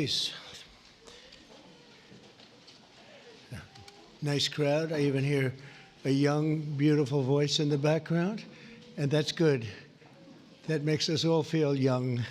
Nice crowd. I even hear a young, beautiful voice in the background, and that's good. That makes us all feel young.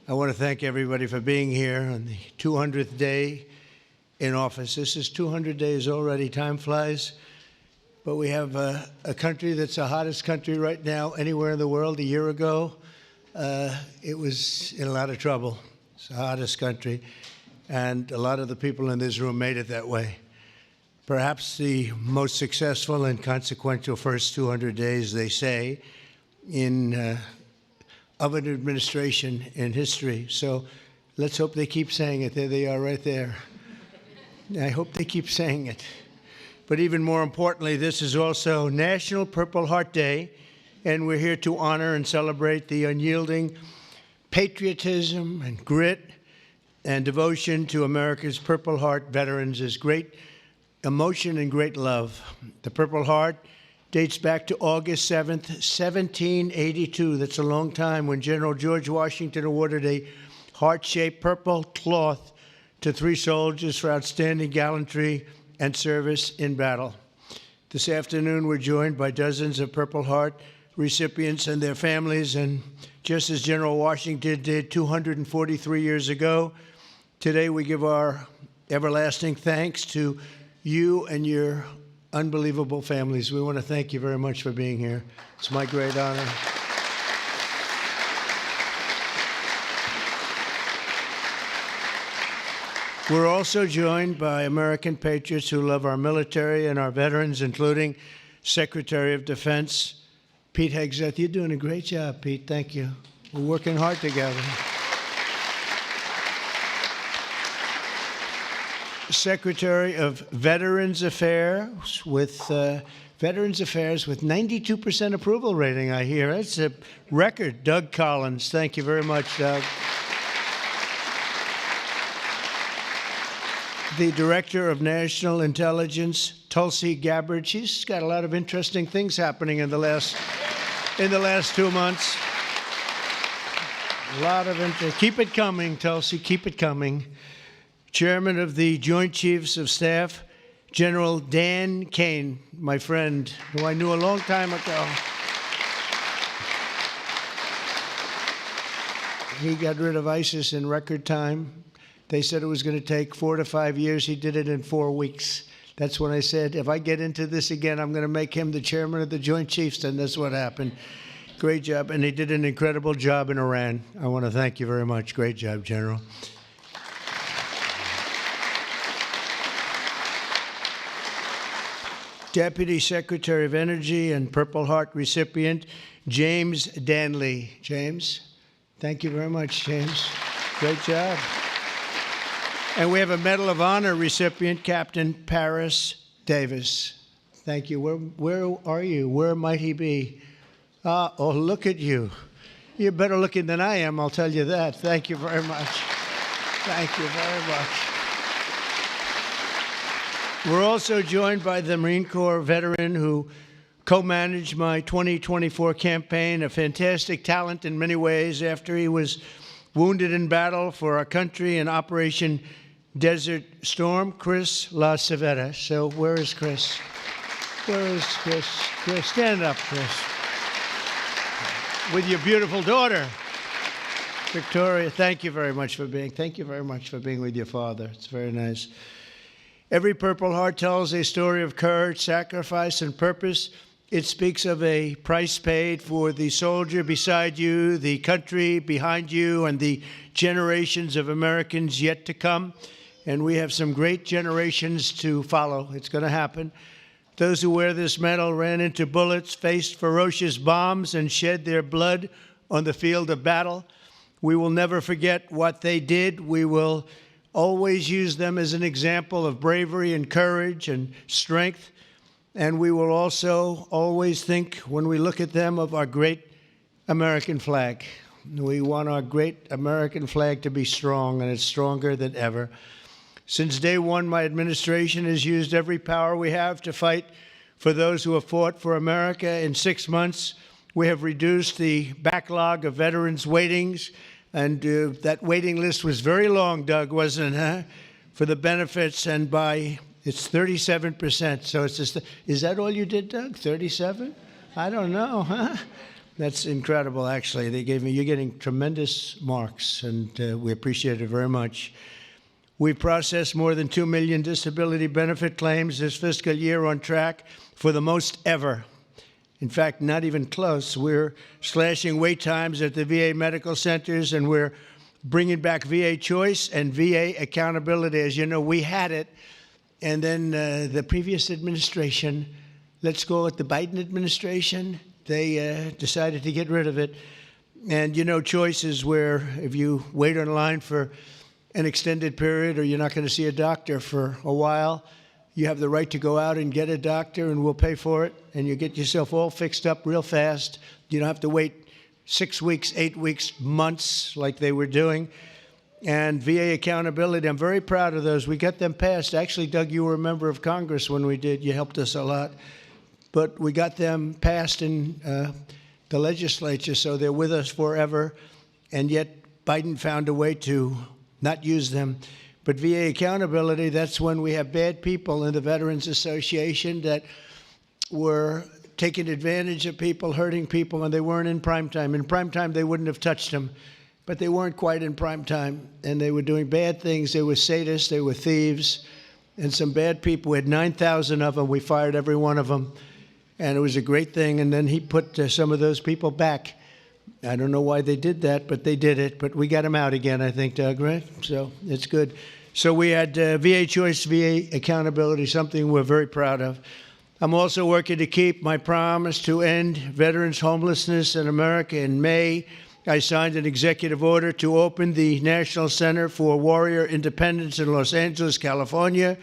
I want to thank everybody for being here on the 200th day in office. This is 200 days already. Time flies. But we have a country that's the hottest country right now anywhere in the world. A year ago, it was in a lot of trouble. It's the hottest country, and a lot of the people in this room made it that way. Perhaps the most successful and consequential first 200 days, they say, of an administration in history. So let's hope they keep saying it. There they are right there. I hope they keep saying it. But even more importantly, this is also National Purple Heart Day, and we're here to honor and celebrate the unyielding patriotism and grit and devotion to America's Purple Heart veterans is great emotion and great love. The Purple Heart dates back to August 7th, 1782. That's a long time, when General George Washington awarded a heart-shaped purple cloth to 3 soldiers for outstanding gallantry and service in battle. This afternoon, we're joined by dozens of Purple Heart recipients and their families, and just as General Washington did 243 years ago, today we give our everlasting thanks to you and your unbelievable families. We want to thank you very much for being here. It's my great honor. We're also joined by American patriots who love our military and our veterans, including Secretary of Defense Pete Hegseth. You're doing a great job, Pete. Thank you. We're working hard together. Secretary of Veterans Affairs with 92% approval rating, I hear. That's a record. Doug Collins. Thank you very much, Doug. The Director of National Intelligence, Tulsi Gabbard. She's got a lot of interesting things happening in the last 2 months. A lot of interest. Keep it coming, Tulsi. Keep it coming. Chairman of the Joint Chiefs of Staff, General Dan Kane, my friend, who I knew a long time ago. He got rid of ISIS in record time. They said it was going to take 4 to 5 years. He did it in 4 weeks. That's when I said, if I get into this again, I'm going to make him the chairman of the Joint Chiefs, and that's what happened. Great job, and he did an incredible job in Iran. I want to thank you very much. Great job, General. Deputy Secretary of Energy and Purple Heart recipient, James Danley. James, thank you very much, James. Great job. And we have a Medal of Honor recipient, Captain Paris Davis. Thank you. Where are you? Where might he be? Oh, look at you. You're better looking than I am, I'll tell you that. Thank you very much. Thank you very much. We're also joined by the Marine Corps veteran who co-managed my 2024 campaign, a fantastic talent in many ways after he was wounded in battle for our country in Operation Desert Storm, Chris LaCivetta. So where is Chris? Where is Chris? Chris, stand up, Chris. With your beautiful daughter, Victoria. Thank you very much for being with your father. It's very nice. Every Purple Heart tells a story of courage, sacrifice, and purpose. It speaks of a price paid for the soldier beside you, the country behind you, and the generations of Americans yet to come. And we have some great generations to follow. It's going to happen. Those who wear this medal ran into bullets, faced ferocious bombs, and shed their blood on the field of battle. We will never forget what they did. We will always use them as an example of bravery and courage and strength. And we will also always think, when we look at them, of our great American flag. We want our great American flag to be strong, and it's stronger than ever. Since day one, my administration has used every power we have to fight for those who have fought for America. In 6 months, we have reduced the backlog of veterans' waitings And that waiting list was very long, Doug, wasn't it, huh? For the benefits, and it's 37%. So it's just, is that all you did, Doug? 37? I don't know, huh? That's incredible, actually. You're getting tremendous marks, and we appreciate it very much. We processed more than 2 million disability benefit claims this fiscal year, on track for the most ever. In fact, not even close. We're slashing wait times at the VA medical centers, and we're bringing back VA choice and VA accountability. As you know, we had it, and then the previous administration, let's go with the Biden administration, they decided to get rid of it. And you know, choice is where if you wait in line for an extended period or you're not going to see a doctor for a while, you have the right to go out and get a doctor, and we'll pay for it, and you get yourself all fixed up real fast. You don't have to wait 6 weeks, 8 weeks, months like they were doing. And VA accountability, I'm very proud of those. We got them passed. Actually, Doug, you were a member of Congress when we did. You helped us a lot. But we got them passed in the legislature, so they're with us forever. And yet Biden found a way to not use them. But VA accountability, that's when we have bad people in the Veterans Association that were taking advantage of people, hurting people, and they weren't in prime time. In prime time, they wouldn't have touched them, but they weren't quite in prime time, and they were doing bad things. They were sadists, they were thieves, and some bad people. We had 9,000 of them. We fired every one of them, and it was a great thing. And then he put some of those people back. I don't know why they did that, but they did it. But we got them out again, I think, Doug, right? So it's good. So we had VA choice, VA accountability, something we're very proud of. I'm also working to keep my promise to end veterans' homelessness in America. In May, I signed an executive order to open the National Center for Warrior Independence in Los Angeles, California,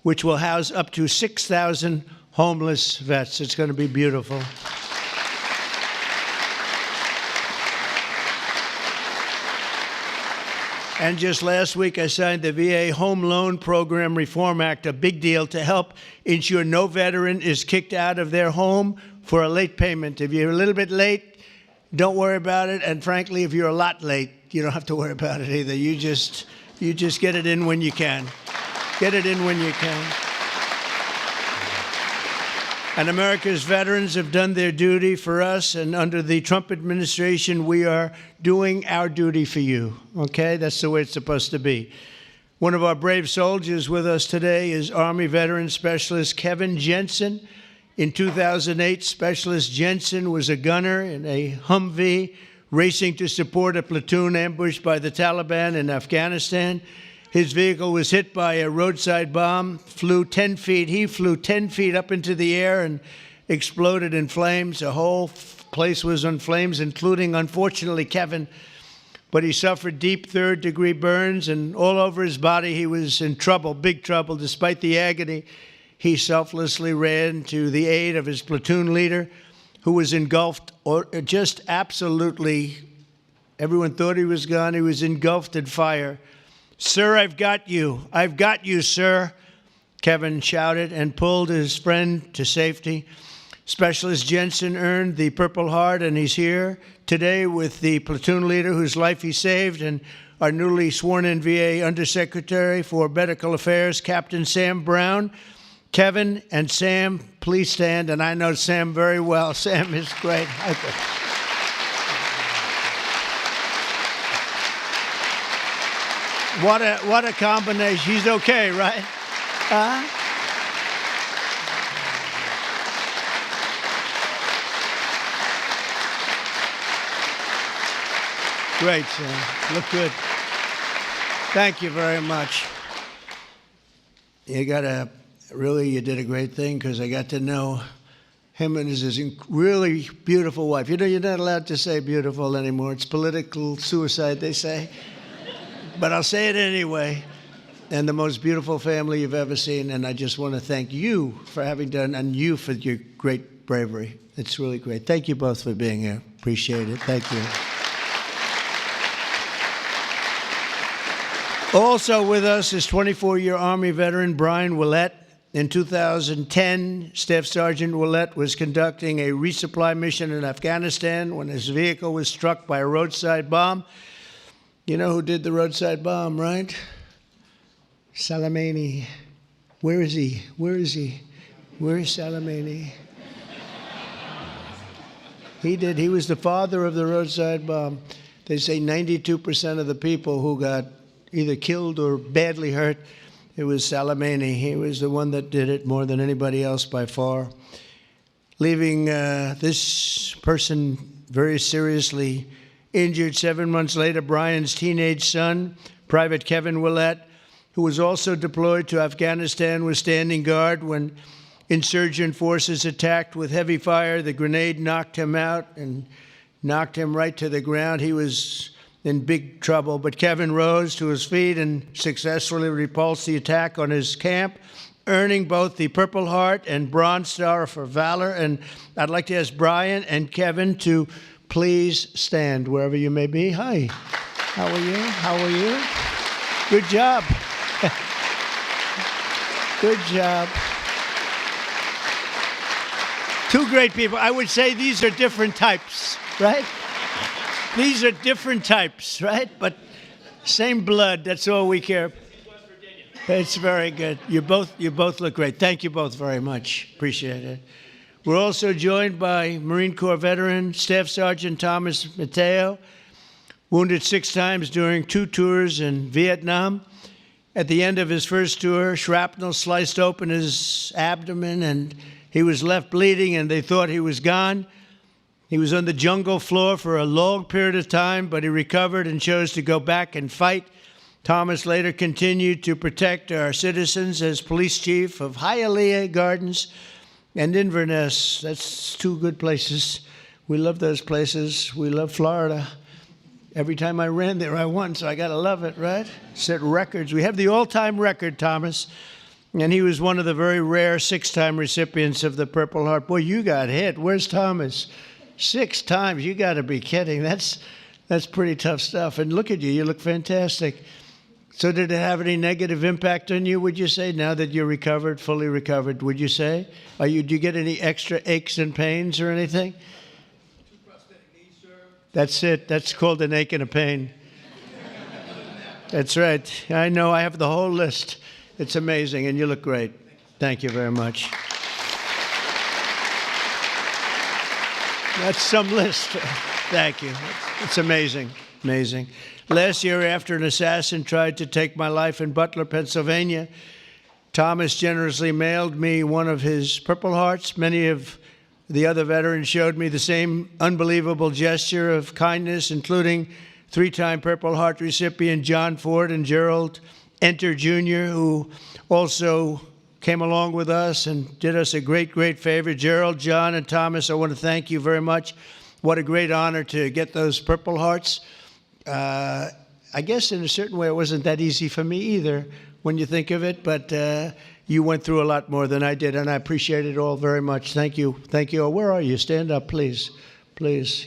which will house up to 6,000 homeless vets. It's going to be beautiful. And just last week, I signed the VA Home Loan Program Reform Act, a big deal to help ensure no veteran is kicked out of their home for a late payment. If you're a little bit late, don't worry about it. And frankly, if you're a lot late, you don't have to worry about it either. You just get it in when you can. Get it in when you can. And America's veterans have done their duty for us, and under the Trump administration, we are doing our duty for you, okay? That's the way it's supposed to be. One of our brave soldiers with us today is Army Veteran Specialist Kevin Jensen. In 2008, Specialist Jensen was a gunner in a Humvee racing to support a platoon ambushed by the Taliban in Afghanistan. His vehicle was hit by a roadside bomb, flew 10 feet. He flew 10 feet up into the air and exploded in flames. The whole place was on flames, including, unfortunately, Kevin. But he suffered deep third-degree burns, and all over his body he was in trouble, big trouble. Despite the agony, he selflessly ran to the aid of his platoon leader, who was engulfed, or just absolutely, everyone thought he was gone. He was engulfed in fire. "Sir, I've got you. I've got you, sir," Kevin shouted and pulled his friend to safety. Specialist Jensen earned the Purple Heart, and he's here today with the platoon leader whose life he saved and our newly sworn-in VA Undersecretary for Medical Affairs, Captain Sam Brown. Kevin and Sam, please stand, and I know Sam very well. Sam is great. What a combination. He's okay, right? Great, Sam. Look good. Thank you very much. You did a great thing, because I got to know him and his really beautiful wife. You know, you're not allowed to say beautiful anymore. It's political suicide, they say. But I'll say it anyway. And the most beautiful family you've ever seen. And I just want to thank you for having done, and you for your great bravery. It's really great. Thank you both for being here. Appreciate it. Thank you. Also with us is 24-year Army veteran Brian Wulette. In 2010, Staff Sergeant Wulette was conducting a resupply mission in Afghanistan when his vehicle was struck by a roadside bomb. You know who did the roadside bomb, right? Salamani. Where is he? Where is he? Where is Salamani? He did. He was the father of the roadside bomb. They say 92% of the people who got either killed or badly hurt, it was Salamani. He was the one that did it more than anybody else by far. Leaving this person very seriously injured. 7 months later, Brian's teenage son, Private Kevin Wulette, who was also deployed to Afghanistan, was standing guard when insurgent forces attacked with heavy fire. The grenade knocked him out and knocked him right to the ground. He was in big trouble, but Kevin rose to his feet and successfully repulsed the attack on his camp, earning both the Purple Heart and Bronze Star for valor. And I'd like to ask Brian and Kevin to please stand wherever you may be. Hi. How are you? How are you? Good job. Good job. Two great people. I would say these are different types, right? These are different types, right? But same blood. That's all we care. It's very good. You both look great. Thank you both very much. Appreciate it. We're also joined by Marine Corps veteran Staff Sergeant Thomas Mateo, wounded 6 times during 2 tours in Vietnam. At the end of his first tour, shrapnel sliced open his abdomen, and he was left bleeding, and they thought he was gone. He was on the jungle floor for a long period of time, but he recovered and chose to go back and fight. Thomas later continued to protect our citizens as police chief of Hialeah Gardens and Inverness. That's 2 good places. We love those places. We love Florida. Every time I ran there, I won, so I got to love it, right? Set records. We have the all-time record, Thomas, and he was one of the very rare 6-time recipients of the Purple Heart. Boy, you got hit. Where's Thomas? 6 times. You got to be kidding. That's pretty tough stuff. And look at you. You look fantastic. So did it have any negative impact on you, would you say, now that you're recovered, fully recovered, would you say? Do you get any extra aches and pains or anything? 2 prosthetic knees, sir. That's it. That's called an ache and a pain. That's right. I know. I have the whole list. It's amazing, and you look great. Thank you very much. That's some list. Thank you. It's amazing. Amazing. Last year, after an assassin tried to take my life in Butler, Pennsylvania, Thomas generously mailed me one of his Purple Hearts. Many of the other veterans showed me the same unbelievable gesture of kindness, including 3-time Purple Heart recipient John Ford and Gerald Enter Jr., who also came along with us and did us a great, great favor. Gerald, John, and Thomas, I want to thank you very much. What a great honor to get those Purple Hearts. I guess in a certain way it wasn't that easy for me either when you think of it, but you went through a lot more than I did, and I appreciate it all very much. Thank you. Thank you. Where are you? Stand up, please. Please.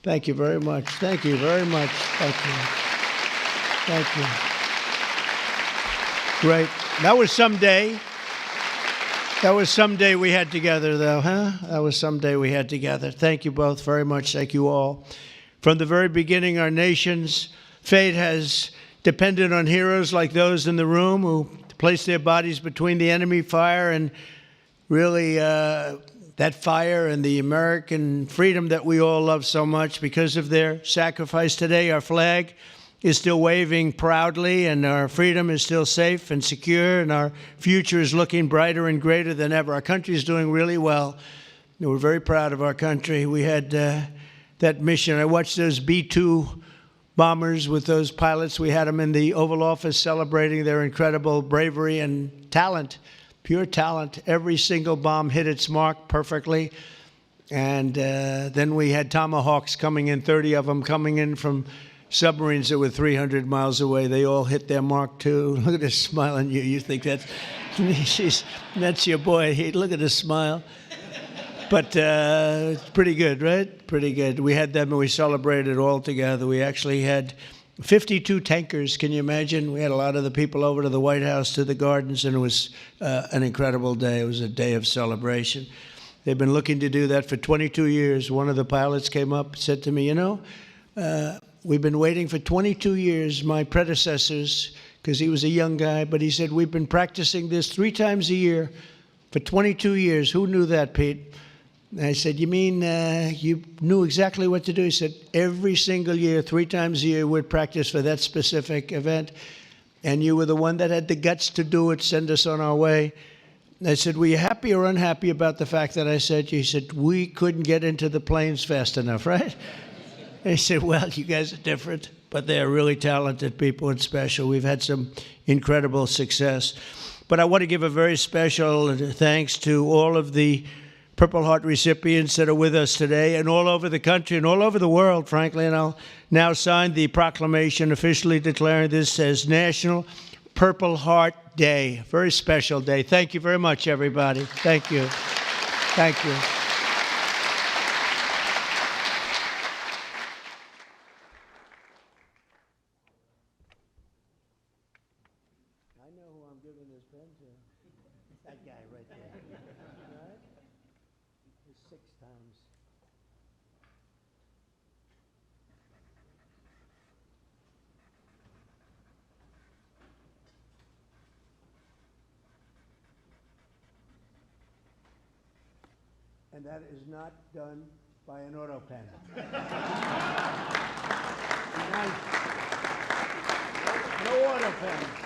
Thank you very much. Thank you very much. Thank you. Thank you. Great. That was someday. That was someday we had together, though, huh? That was someday we had together. Thank you both very much. Thank you all. From the very beginning, our nation's fate has depended on heroes like those in the room who placed their bodies between the enemy fire and really that fire and the American freedom that we all love so much. Because of their sacrifice today, our flag is still waving proudly, and our freedom is still safe and secure, and our future is looking brighter and greater than ever. Our country is doing really well. We're very proud of our country. We had that mission. I watched those B-2 bombers with those pilots. We had them in the Oval Office celebrating their incredible bravery and talent, pure talent. Every single bomb hit its mark perfectly. And then we had Tomahawks coming in, 30 of them coming in from submarines that were 300 miles away. They all hit their mark, too. Look at this smile on you. You think that's your boy. Look at his smile. But it's pretty good, right? Pretty good. We had them and we celebrated all together. We actually had 52 tankers. Can you imagine? We had a lot of the people over to the White House, to the gardens, and it was an incredible day. It was a day of celebration. They've been looking to do that for 22 years. One of the pilots came up and said to me, we've been waiting for 22 years, my predecessors, because he was a young guy, but he said, we've been practicing this 3 times a year for 22 years. Who knew that, Pete? And I said, you mean you knew exactly what to do? He said, every single year, 3 times a year, we'd practice for that specific event. And you were the one that had the guts to do it, send us on our way. And I said, were you happy or unhappy about the fact that I said, he said, we couldn't get into the planes fast enough, right? And he said, well, you guys are different, but they're really talented people and special. We've had some incredible success. But I want to give a very special thanks to all of the Purple Heart recipients that are with us today and all over the country and all over the world, frankly. And I'll now sign the proclamation officially declaring this as National Purple Heart Day. Very special day. Thank you very much, everybody. Thank you. Thank you. I know who I'm giving this pen to. That guy right there. Right? 6 times. And that is not done by an auto pen. No auto pen.